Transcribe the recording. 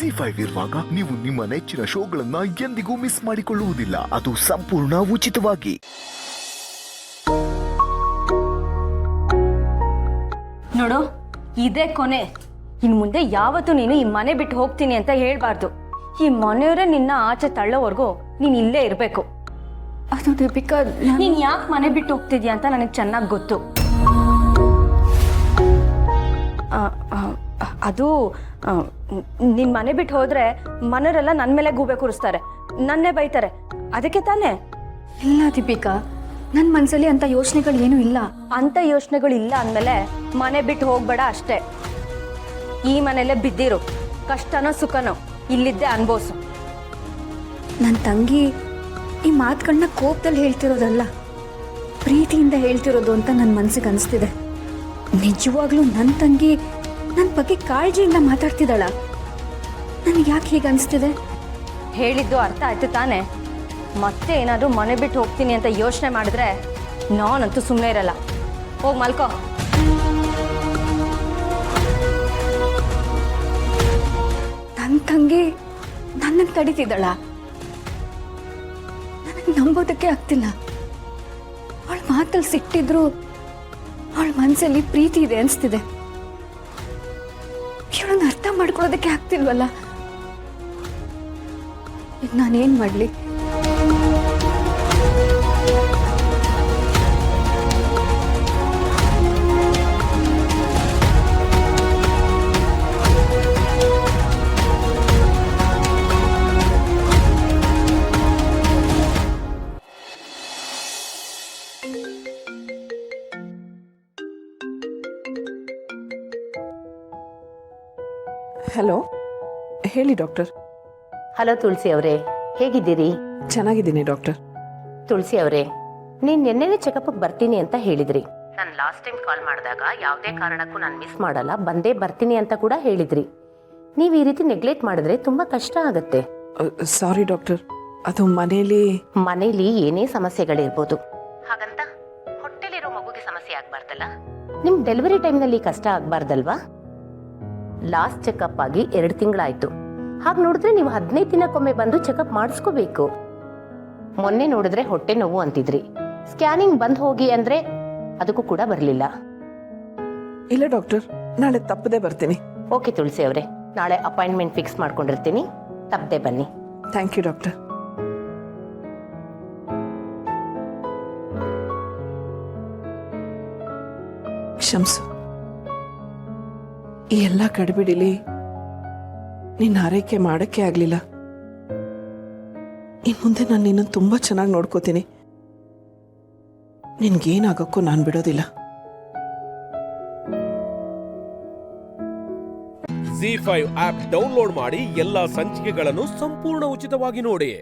ZEE5 ಇರುವಾಗ ನೀವು ನಿಮ್ಮ ನೆಚ್ಚಿನ ಶೋಗಳನ್ನ ಎಂದಿಗೂ ಮಿಸ್ ಮಾಡಿಕೊಳ್ಳುವುದಿಲ್ಲ. ಅದು ಸಂಪೂರ್ಣ ಉಚಿತವಾಗಿ. ನೋಡು, ಇದೇ ಕೊನೆ. ಇನ್ ಮುಂದೆ ಯಾವತ್ತೂ ನೀನು ಈ ಮನೆ ಬಿಟ್ಟು ಹೋಗ್ತೀನಿ ಅಂತ ಹೇಳ್ಬಾರ್ದು. ಈ ಮನೆಯವರೇ ನಿನ್ನ ಆಚೆ ತಳ್ಳೋವರೆಗೂ ನೀನ್ ಇಲ್ಲೇ ಇರ್ಬೇಕು. ಅದು ದೀಪಿಕಾ, ನೀನ್ ಯಾಕೆ ಮನೆ ಬಿಟ್ಟು ಹೋಗ್ತಿದ್ಯಾ ಅಂತ ನನಗೆ ಚೆನ್ನಾಗಿ ಗೊತ್ತು. ಅದು ನಿನ್ ಮನೆ ಬಿಟ್ಟು ಹೋದ್ರೆ ಮನೆಯವರೆಲ್ಲ ನನ್ನ ಮೇಲೆ ಗೂಬೆ ಕೂರಿಸ್ತಾರೆ, ನನ್ನೇ ಬೈತಾರೆ. ಅದಕ್ಕೆ ತಾನೇ. ಇಲ್ಲ ದೀಪಿಕಾ, ನನ್ನ ಮನಸ್ಸಲ್ಲಿ ಅಂತ ಯೋಚನೆಗಳು ಏನೂ ಇಲ್ಲ. ಅಂತ ಯೋಚನೆಗಳು ಇಲ್ಲ ಅಂದಮೇಲೆ ಮನೆ ಬಿಟ್ಟು ಹೋಗ್ಬೇಡ ಅಷ್ಟೇ. ಈ ಮನೆಯಲ್ಲೇ ಬಿದ್ದಿರು, ಕಷ್ಟನೋ ಸುಖನೋ ಇಲ್ಲಿದ್ದೆ ಅನ್ಭೋಸು. ನನ್ನ ತಂಗಿ ಈ ಮಾತುಗಳನ್ನ ಕೋಪದಲ್ಲಿ ಹೇಳ್ತಿರೋದಲ್ಲ, ಪ್ರೀತಿಯಿಂದ ಹೇಳ್ತಿರೋದು ಅಂತ ನನ್ನ ಮನಸ್ಸಿಗೆ ಅನಿಸ್ತಿದೆ. ನಿಜವಾಗ್ಲೂ ನನ್ನ ತಂಗಿ ನನ್ನ ಬಗ್ಗೆ ಕಾಳಜಿಯಿಂದ ಮಾತಾಡ್ತಿದ್ದಾಳ. ನನಗೆ ಯಾಕೆ ಹೀಗೆ ಅನಿಸ್ತಿದೆ? ಹೇಳಿದ್ದು ಅರ್ಥ ಆಯ್ತು ತಾನೆ. ಮತ್ತೆ ಏನಾದರೂ ಮನೆ ಬಿಟ್ಟು ಹೋಗ್ತೀನಿ ಅಂತ ಯೋಚನೆ ಮಾಡಿದ್ರೆ ನಾನಂತೂ ಸುಮ್ಮನೆ ಇರಲ್ಲ. ಹೋಗಿ ಮಲ್ಕೋ. ನನ್ನ ತಂಗಿ ನನ್ನನ್ನು ತಡೀತಿದ್ದಾಳ. ನನಗೆ ನಂಬೋದಕ್ಕೆ ಆಗ್ತಿಲ್ಲ. ಅವಳ ಮಾತಲ್ಲಿ ಸಿಟ್ಟಿದ್ರು ಅವಳ ಮನಸ್ಸಲ್ಲಿ ಪ್ರೀತಿ ಇದೆ ಅನಿಸ್ತಿದೆ. ಇವಳನ್ನ ಅರ್ಥ ಮಾಡ್ಕೊಳ್ಳೋದಕ್ಕೆ ಆಗ್ತಿಲ್ವಲ್ಲ. ಈಗ ನಾನೇನ್ ಮಾಡ್ಲಿ? ಹಲೋ, ಹೇಳಿ ಡಾಕ್ಟರ್. ಹಲೋ ತುಳಸಿ ಅವರೇ, ಹೇಗಿದ್ದೀರಿ? ಚೆನ್ನಾಗಿದ್ದೀನಿ ಡಾಕ್ಟರ್. ತುಳಸಿ ಅವರೇ, ನೀನ್ ನಿನ್ನೆನೆ ಚೆಕಪ್ಗೆ ಬರ್ತೀನಿ ಅಂತ ಹೇಳಿದ್ರಿ. ನಾನು ಲಾಸ್ಟ್ ಟೈಮ್ ಕಾಲ್ ಮಾಡಿದಾಗ ಯಾವುದೇ ಕಾರಣಕ್ಕೂ ನಾನು ಮಿಸ್ ಮಾಡಲ್ಲ, ಬಂದೇ ಬರ್ತೀನಿ ಅಂತ ಕೂಡ ಹೇಳಿದ್ರಿ. ನೀವು ಈ ರೀತಿ ನೆಗ್ಲೆಕ್ಟ್ ಮಾಡಿದ್ರೆ ತುಂಬಾ ಕಷ್ಟ ಆಗತ್ತೆ. ಸಾರಿ ಡಾಕ್ಟರ್, ಅದು ಮನೇಲಿ ಏನೇ ಸಮಸ್ಯೆಗಳಿರ್ಬೋದು. ಹಾಗಂತ ಹೊಟ್ಟೆಲಿರೋ ಮಗುಗೆ ಸಮಸ್ಯೆ ಆಗ್ಬಾರ್ದಲ್ಲ. ನಿಮ್ ಡೆಲಿವರಿ ಟೈಮ್ನಲ್ಲಿ ಕಷ್ಟ ಆಗ್ಬಾರ್ದಲ್ವಾ? ಲಾಸ್ಟ್ ಚೆಕಪ್ ಆಗಿ 2 ತಿಂಗಳಾಯ್ತು. ಹಾಗೆ ನೋಡಿದ್ರೆ ನೀವು 15 ದಿನಕ್ಕೊಮ್ಮೆ ಬಂದು ಚೆಕಪ್ ಮಾಡಿಸ್ಕೋಬೇಕು. ಮೊನ್ನೆ ನೋಡಿದ್ರೆ ಹೊಟ್ಟೆ ನೋವು ಅಂತಿದ್ರಿ. ಸ್ಕ್ಯಾನಿಂಗ್ ಬಂದ್ ಹೋಗಿ ಅಂದ್ರೆ ಅದಕ್ಕೂ ಕೂಡ ಬರಲಿಲ್ಲ. ಇಲ್ಲ ಡಾಕ್ಟರ್, ನಾಳೆ ತಪ್ಪದೆ ಬರ್ತೀನಿ. ಓಕೆ ತುಳಸಿ ಅವರೇ, ನಾಳೆ ಅಪಾಯಿಂಟ್ಮೆಂಟ್ ಫಿಕ್ಸ್ ಮಾಡ್ಕೊಂಡಿರ್ತೀನಿ, ತಪ್ಪದೆ ಬನ್ನಿ. Thank you doctor. ಕ್ಷಮಿಸು, ಈ ಎಲ್ಲ ಕಡಿಬಿಡಿಲಿ ನಿನ್ನ ಆರೈಕೆ ಮಾಡಕ್ಕೆ ಆಗ್ಲಿಲ್ಲ. ಇನ್ ಮುಂದೆ ನಾನು ನಿನ್ನ ತುಂಬಾ ಚೆನ್ನಾಗಿ ನೋಡ್ಕೋತೀನಿ. ನಿನ್ಗೇನಾಗಕ್ಕೂ ನಾನು ಬಿಡೋದಿಲ್ಲ. ZEE5 ಆಪ್ ಡೌನ್ಲೋಡ್ ಮಾಡಿ ಎಲ್ಲಾ ಸಂಚಿಕೆಗಳನ್ನು ಸಂಪೂರ್ಣ ಉಚಿತವಾಗಿ ನೋಡಿ.